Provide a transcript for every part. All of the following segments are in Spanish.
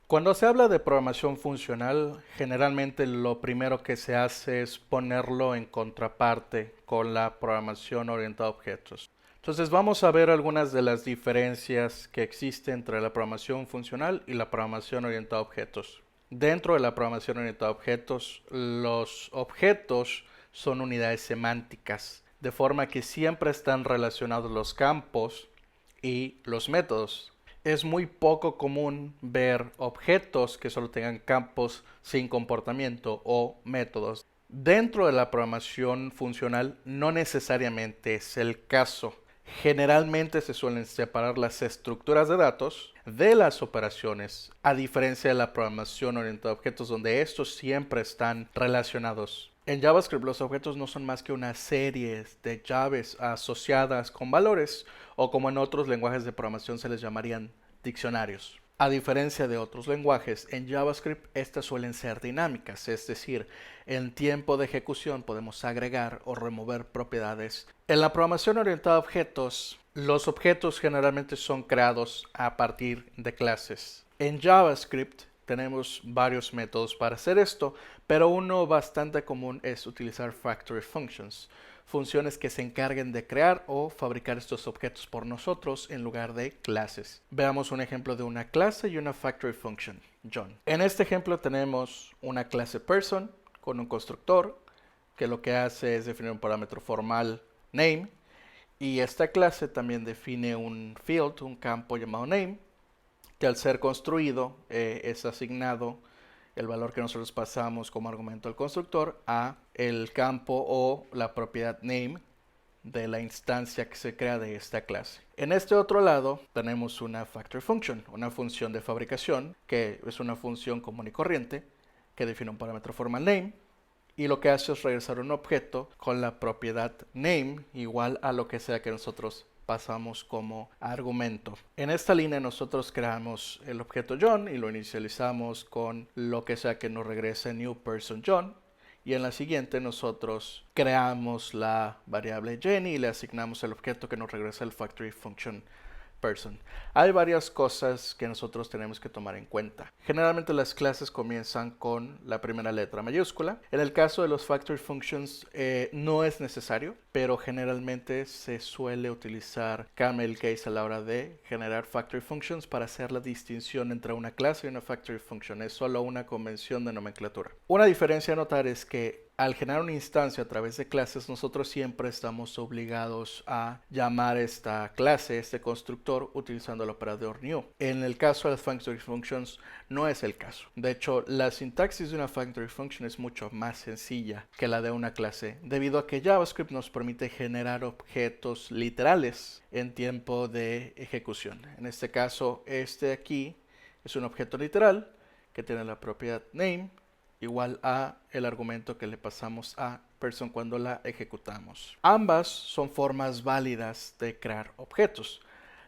Cuando se habla de programación funcional, generalmente lo primero que se hace es ponerlo en contraparte con la programación orientada a objetos. Entonces vamos a ver algunas de las diferencias que existen entre la programación funcional y la programación orientada a objetos. Dentro de la programación orientada a objetos, los objetos son unidades semánticas, de forma que siempre están relacionados los campos y los métodos. Es muy poco común ver objetos que solo tengan campos sin comportamiento o métodos. Dentro de la programación funcional no necesariamente es el caso. Generalmente se suelen separar las estructuras de datos de las operaciones, a diferencia de la programación orientada a objetos, donde estos siempre están relacionados. En JavaScript los objetos no son más que una serie de llaves asociadas con valores, o como en otros lenguajes de programación se les llamarían diccionarios. A diferencia de otros lenguajes, en JavaScript estas suelen ser dinámicas, es decir, en tiempo de ejecución podemos agregar o remover propiedades. En la programación orientada a objetos, los objetos generalmente son creados a partir de clases. En JavaScript tenemos varios métodos para hacer esto, pero uno bastante común es utilizar factory functions, funciones que se encarguen de crear o fabricar estos objetos por nosotros en lugar de clases. Veamos un ejemplo de una clase y una factory function, John. En este ejemplo tenemos una clase person con un constructor que lo que hace es definir un parámetro formal name, y esta clase también define un field, un campo llamado name, que al ser construido es asignado el valor que nosotros pasamos como argumento al constructor a el campo o la propiedad name de la instancia que se crea de esta clase. En este otro lado tenemos una factory function, una función de fabricación, que es una función común y corriente que define un parámetro formal name, y lo que hace es regresar un objeto con la propiedad name igual a lo que sea que nosotros pasamos como argumento. En esta línea nosotros creamos el objeto John y lo inicializamos con lo que sea que nos regrese new person John, y en la siguiente nosotros creamos la variable Jenny y le asignamos el objeto que nos regresa el factory function person. Hay varias cosas que nosotros tenemos que tomar en cuenta. Generalmente las clases comienzan con la primera letra mayúscula. En el caso de los factory functions no es necesario, pero generalmente se suele utilizar camel case a la hora de generar factory functions para hacer la distinción entre una clase y una factory function. Es solo una convención de nomenclatura. Una diferencia a notar es que al generar una instancia a través de clases, nosotros siempre estamos obligados a llamar esta clase, este constructor, utilizando el operador new. En el caso de las factory functions no es el caso. De hecho, la sintaxis de una factory function es mucho más sencilla que la de una clase, debido a que JavaScript nos permite generar objetos literales en tiempo de ejecución. En este caso, este aquí es un objeto literal que tiene la propiedad name igual a el argumento que le pasamos a person cuando la ejecutamos. Ambas son formas válidas de crear objetos.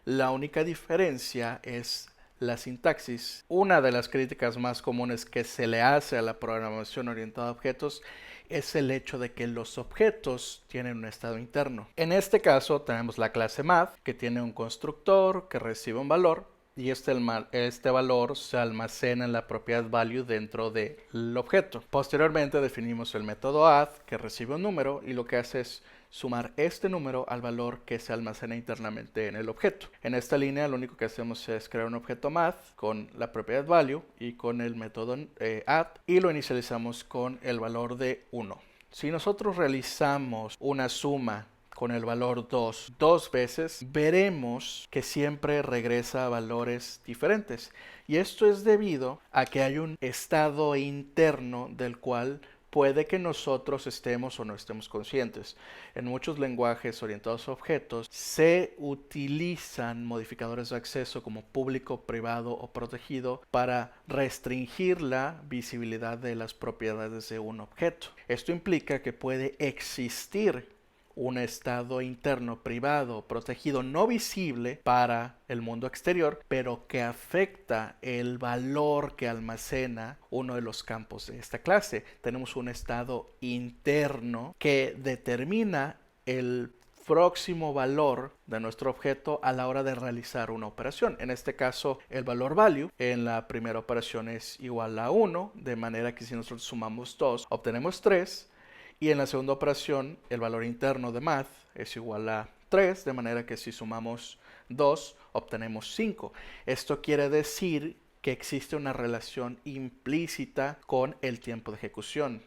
La única diferencia es la sintaxis. Una de las críticas más comunes que se le hace a la programación orientada a objetos es el hecho de que los objetos tienen un estado interno. En este caso tenemos la clase math, que tiene un constructor que recibe un valor, y este valor se almacena en la propiedad value dentro del objeto. Posteriormente definimos el método add, que recibe un número y lo que hace es sumar este número al valor que se almacena internamente en el objeto. En esta línea lo único que hacemos es crear un objeto math con la propiedad value y con el método add, y lo inicializamos con el valor de 1. Si nosotros realizamos una suma con el valor 2 dos veces, veremos que siempre regresa a valores diferentes. Y esto es debido a que hay un estado interno del cual puede que nosotros estemos o no estemos conscientes. En muchos lenguajes orientados a objetos se utilizan modificadores de acceso como público, privado o protegido para restringir la visibilidad de las propiedades de un objeto. Esto implica que puede existir un estado interno privado, protegido, no visible para el mundo exterior, pero que afecta el valor que almacena uno de los campos de esta clase. Tenemos un estado interno que determina el próximo valor de nuestro objeto a la hora de realizar una operación. En este caso, el valor value en la primera operación es igual a 1, de manera que si nosotros sumamos 2, obtenemos 3. Y en la segunda operación, el valor interno de math es igual a 3, de manera que si sumamos 2, obtenemos 5. Esto quiere decir que existe una relación implícita con el tiempo de ejecución.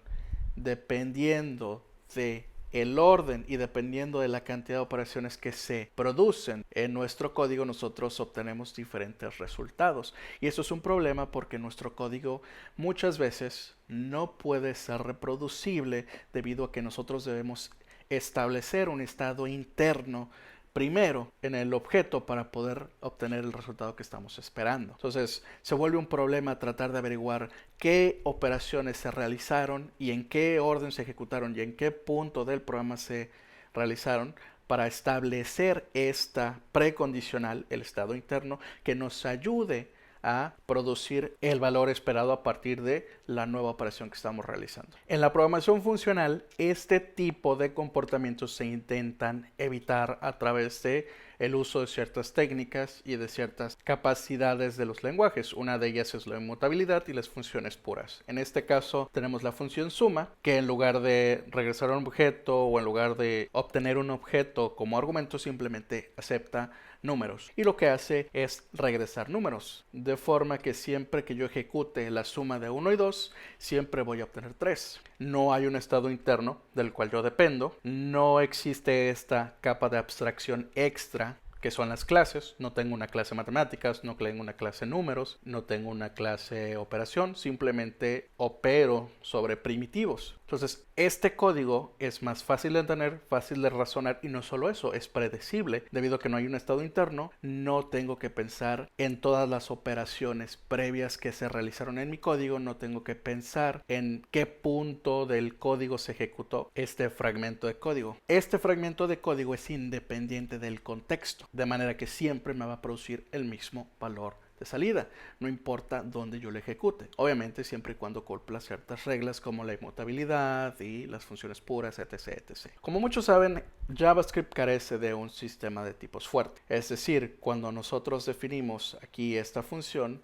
Dependiendo de el orden y dependiendo de la cantidad de operaciones que se producen en nuestro código, nosotros obtenemos diferentes resultados. Y eso es un problema porque nuestro código muchas veces no puede ser reproducible debido a que nosotros debemos establecer un estado interno primero en el objeto para poder obtener el resultado que estamos esperando. Entonces se vuelve un problema tratar de averiguar qué operaciones se realizaron y en qué orden se ejecutaron y en qué punto del programa se realizaron para establecer esta precondicional, el estado interno, que nos ayude a producir el valor esperado a partir de la nueva operación que estamos realizando. En la programación funcional, este tipo de comportamientos se intentan evitar a través de el uso de ciertas técnicas y de ciertas capacidades de los lenguajes. Una de ellas es la inmutabilidad y las funciones puras. En este caso tenemos la función suma, que en lugar de regresar a un objeto o en lugar de obtener un objeto como argumento, simplemente acepta números. Y lo que hace es regresar números. De forma que siempre que yo ejecute la suma de 1 y 2, siempre voy a obtener 3. No hay un estado interno del cual yo dependo. No existe esta capa de abstracción extra que son las clases. No tengo una clase matemáticas, no tengo una clase números, no tengo una clase operación, simplemente opero sobre primitivos. Entonces, este código es más fácil de entender, fácil de razonar y no solo eso, es predecible. Debido a que no hay un estado interno, no tengo que pensar en todas las operaciones previas que se realizaron en mi código, no tengo que pensar en qué punto del código se ejecutó este fragmento de código. Este fragmento de código es independiente del contexto, de manera que siempre me va a producir el mismo valor de salida, no importa dónde yo lo ejecute. Obviamente siempre y cuando cumpla ciertas reglas como la inmutabilidad y las funciones puras, etc, etc. Como muchos saben, JavaScript carece de un sistema de tipos fuerte. Es decir, cuando nosotros definimos aquí esta función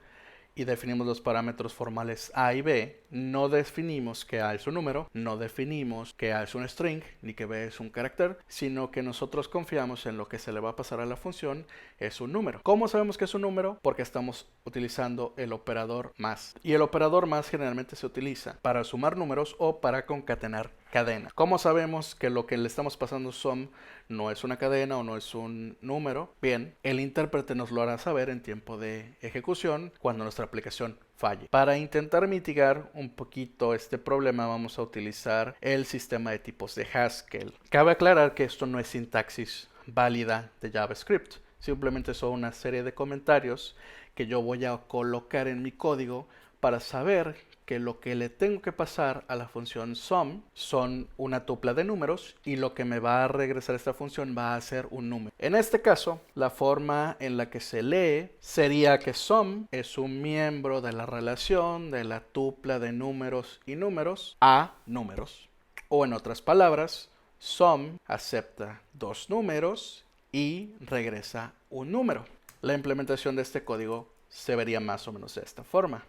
y definimos los parámetros formales A y B, no definimos que A es un número, no definimos que A es un string, ni que B es un carácter, sino que nosotros confiamos en lo que se le va a pasar a la función es un número. ¿Cómo sabemos que es un número? Porque estamos utilizando el operador más. Y el operador más generalmente se utiliza para sumar números o para concatenar cadenas. ¿Cómo sabemos que lo que le estamos pasando sum no es una cadena o no es un número? Bien, el intérprete nos lo hará saber en tiempo de ejecución cuando nuestra aplicación falle. Para intentar mitigar un poquito este problema vamos a utilizar el sistema de tipos de Haskell. Cabe aclarar que esto no es sintaxis válida de JavaScript. Simplemente son una serie de comentarios que yo voy a colocar en mi código para saber que lo que le tengo que pasar a la función sum son una tupla de números y lo que me va a regresar esta función va a ser un número. En este caso, la forma en la que se lee sería que sum es un miembro de la relación de la tupla de números y números a números. O en otras palabras, sum acepta dos números y regresa un número. La implementación de este código se vería más o menos de esta forma.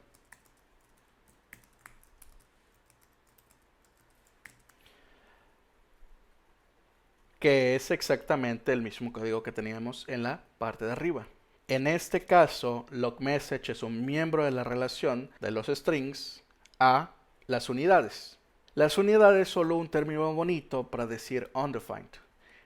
Que es exactamente el mismo código que teníamos en la parte de arriba. En este caso, logMessage es un miembro de la relación de los strings a las unidades. Las unidades es solo un término bonito para decir undefined.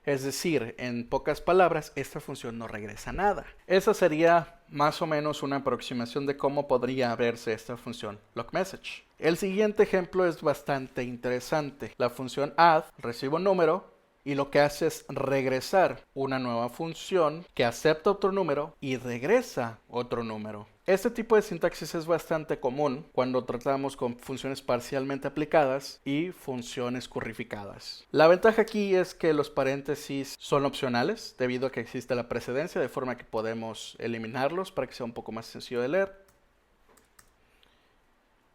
Es decir, en pocas palabras, esta función no regresa nada. Esa sería más o menos una aproximación de cómo podría verse esta función logMessage. El siguiente ejemplo es bastante interesante. La función add recibe un número y lo que hace es regresar una nueva función que acepta otro número y regresa otro número. Este tipo de sintaxis es bastante común cuando tratamos con funciones parcialmente aplicadas y funciones currificadas. La ventaja aquí es que los paréntesis son opcionales debido a que existe la precedencia, de forma que podemos eliminarlos para que sea un poco más sencillo de leer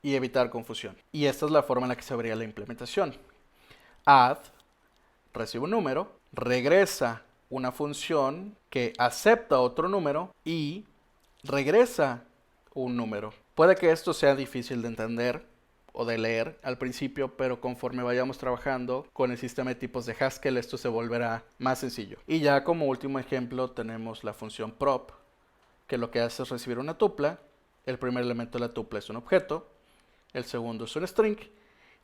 y evitar confusión. Y esta es la forma en la que se vería la implementación. Add recibe un número, regresa una función que acepta otro número y regresa un número. Puede que esto sea difícil de entender o de leer al principio, pero conforme vayamos trabajando con el sistema de tipos de Haskell, esto se volverá más sencillo. Y ya como último ejemplo tenemos la función prop, que lo que hace es recibir una tupla. El primer elemento de la tupla es un objeto, el segundo es un string,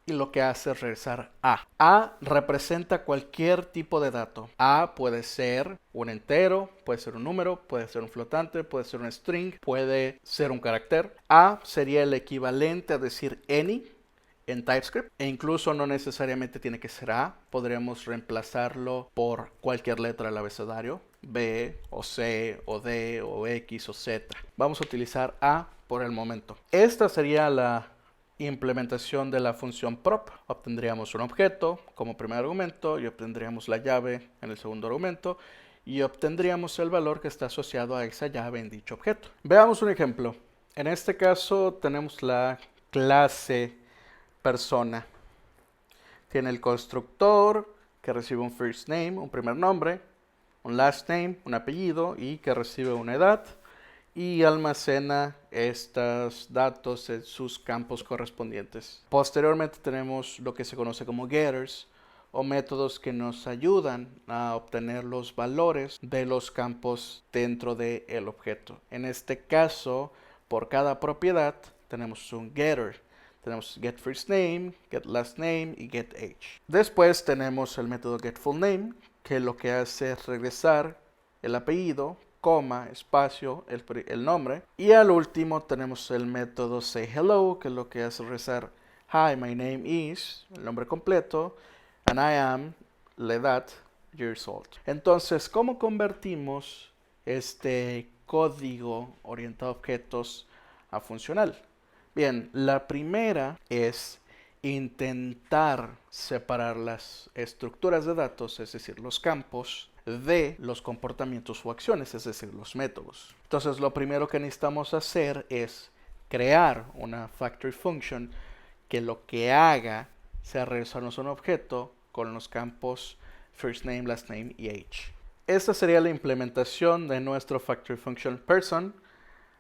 y lo que hace es regresar A. A representa cualquier tipo de dato. A puede ser un entero, puede ser un número, puede ser un flotante, puede ser un string, puede ser un carácter. A sería el equivalente a decir any en TypeScript, e incluso no necesariamente tiene que ser A. Podríamos reemplazarlo por cualquier letra del abecedario, B o C o D o X o Z. Vamos a utilizar A por el momento. Esta sería la implementación de la función prop. Obtendríamos un objeto como primer argumento y obtendríamos la llave en el segundo argumento y obtendríamos el valor que está asociado a esa llave en dicho objeto. Veamos un ejemplo. En este caso tenemos la clase persona. Tiene el constructor que recibe un first name, un primer nombre, un last name, un apellido y que recibe una edad, y almacena estos datos en sus campos correspondientes. Posteriormente tenemos lo que se conoce como getters o métodos que nos ayudan a obtener los valores de los campos dentro del objeto. En este caso, por cada propiedad tenemos un getter. Tenemos getFirstName, getLastName y getAge. Después tenemos el método getFullName, que lo que hace es regresar el apellido, coma, espacio, el nombre. Y al último tenemos el método sayHello, que lo que hace es regresar hi, my name is, el nombre completo, and I am, la edad, years old. Entonces, ¿cómo convertimos este código orientado a objetos a funcional? Bien, la primera es intentar separar las estructuras de datos, es decir, los campos, de los comportamientos o acciones, es decir, los métodos. Entonces, lo primero que necesitamos hacer es crear una factory function que lo que haga sea regresarnos un objeto con los campos first name, last name y age. Esta sería la implementación de nuestro factory function person,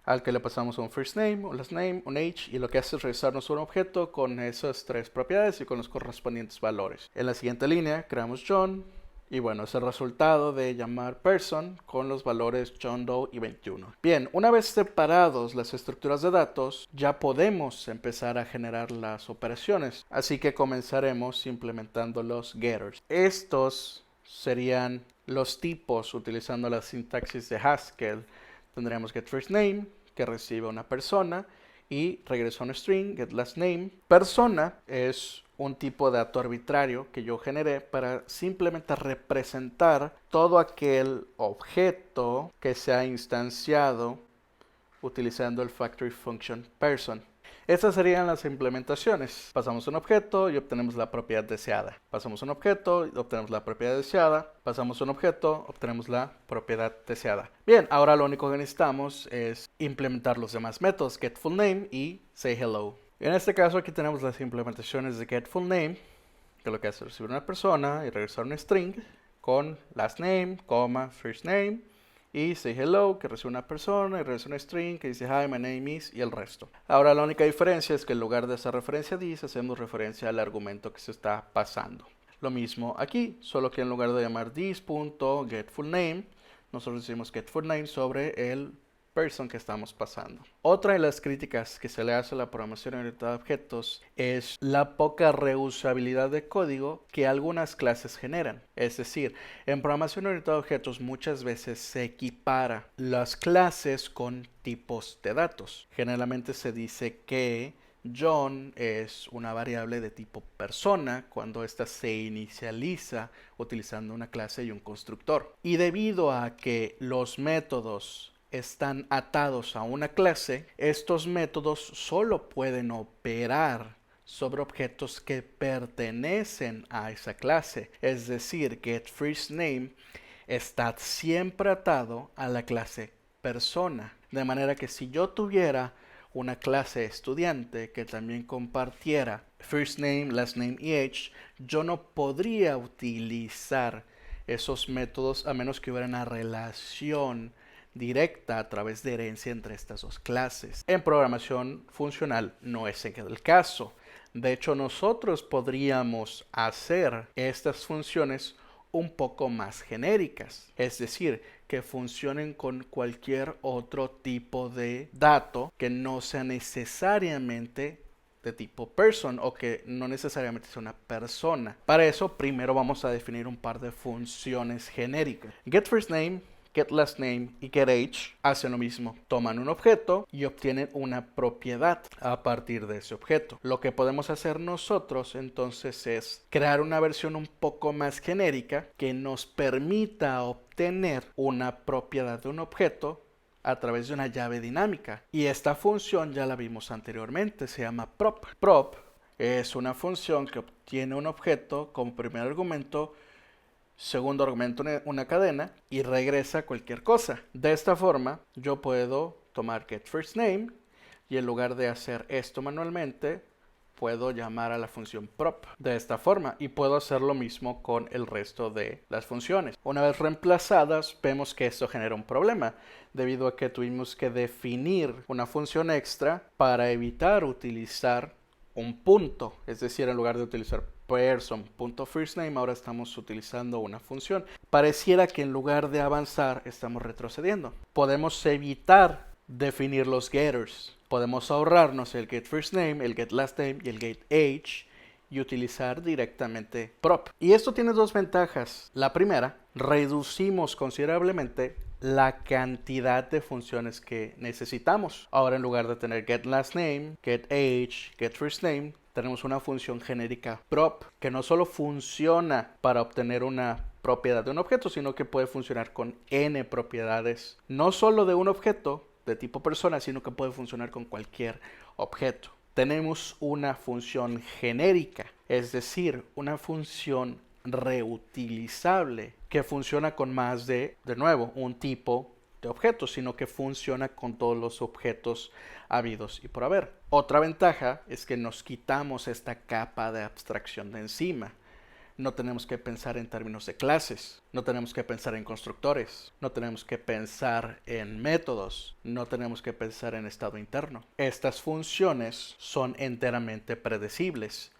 al que le pasamos un first name, un last name, un age, y lo que hace es regresarnos un objeto con esas tres propiedades y con los correspondientes valores. En la siguiente línea creamos John, y bueno, es el resultado de llamar person con los valores John Doe y 21. Bien, una vez separados las estructuras de datos, ya podemos empezar a generar las operaciones, así que comenzaremos implementando los getters. Estos serían los tipos utilizando la sintaxis de Haskell. Tendríamos getFirstName, que recibe una persona, y regresa un string, getLastName. Persona es un tipo de dato arbitrario que yo generé para simplemente representar todo aquel objeto que se ha instanciado utilizando el factory function person. Estas serían las implementaciones. Pasamos un objeto y obtenemos la propiedad deseada. Pasamos un objeto y obtenemos la propiedad deseada. Pasamos un objeto, obtenemos la propiedad deseada. Bien, ahora lo único que necesitamos es implementar los demás métodos, getFullName y sayHello. En este caso aquí tenemos las implementaciones de getFullName, que lo que hace es recibir una persona y regresar un string con lastName, firstName, y sayHello, que recibe una persona y regresa un string que dice hi, my name is, y el resto. Ahora la única diferencia es que en lugar de esa referencia a this, hacemos referencia al argumento que se está pasando. Lo mismo aquí, solo que en lugar de llamar this.getFullName, nosotros decimos getFullName sobre el person que estamos pasando. Otra de las críticas que se le hace a la programación orientada a objetos es la poca reusabilidad de código que algunas clases generan. Es decir, en programación orientada a objetos muchas veces se equipara las clases con tipos de datos. Generalmente se dice que John es una variable de tipo persona cuando ésta se inicializa utilizando una clase y un constructor. Y debido a que los métodos están atados a una clase, estos métodos solo pueden operar sobre objetos que pertenecen a esa clase. Es decir, getFirstName está siempre atado a la clase persona. De manera que si yo tuviera una clase estudiante que también compartiera first name, last name y age, yo no podría utilizar esos métodos a menos que hubiera una relación directa a través de herencia entre estas dos clases. En programación funcional no es el caso. De hecho, nosotros podríamos hacer estas funciones un poco más genéricas, es decir, que funcionen con cualquier otro tipo de dato que no sea necesariamente de tipo person o que no necesariamente sea una persona. Para eso, primero vamos a definir un par de funciones genéricas. GetFirstName, getLastName y getAge hacen lo mismo. Toman un objeto y obtienen una propiedad a partir de ese objeto. Lo que podemos hacer nosotros entonces es crear una versión un poco más genérica que nos permita obtener una propiedad de un objeto a través de una llave dinámica. Y esta función ya la vimos anteriormente, se llama prop. Prop es una función que obtiene un objeto como primer argumento, segundo argumento una cadena y regresa cualquier cosa. De esta forma yo puedo tomar getFirstName y en lugar de hacer esto manualmente puedo llamar a la función prop de esta forma y puedo hacer lo mismo con el resto de las funciones. Una vez reemplazadas vemos que esto genera un problema debido a que tuvimos que definir una función extra para evitar utilizar un punto, es decir, en lugar de utilizar person.firstName ahora estamos utilizando una función. Pareciera que en lugar de avanzar estamos retrocediendo. Podemos evitar definir los getters. Podemos ahorrarnos el getFirstName, el getLastName y el getAge y utilizar directamente prop. Y esto tiene dos ventajas. La primera, reducimos considerablemente la cantidad de funciones que necesitamos. Ahora en lugar de tener getLastName, getAge, getFirstName, tenemos una función genérica prop que no solo funciona para obtener una propiedad de un objeto, sino que puede funcionar con n propiedades, no solo de un objeto de tipo persona, sino que puede funcionar con cualquier objeto. Tenemos una función genérica, es decir, una función reutilizable que funciona con más de nuevo, un tipo de objetos, sino que funciona con todos los objetos habidos y por haber. Otra ventaja es que nos quitamos esta capa de abstracción de encima. No tenemos que pensar en términos de clases, no tenemos que pensar en constructores, no tenemos que pensar en métodos, no tenemos que pensar en estado interno. Estas funciones son enteramente predecibles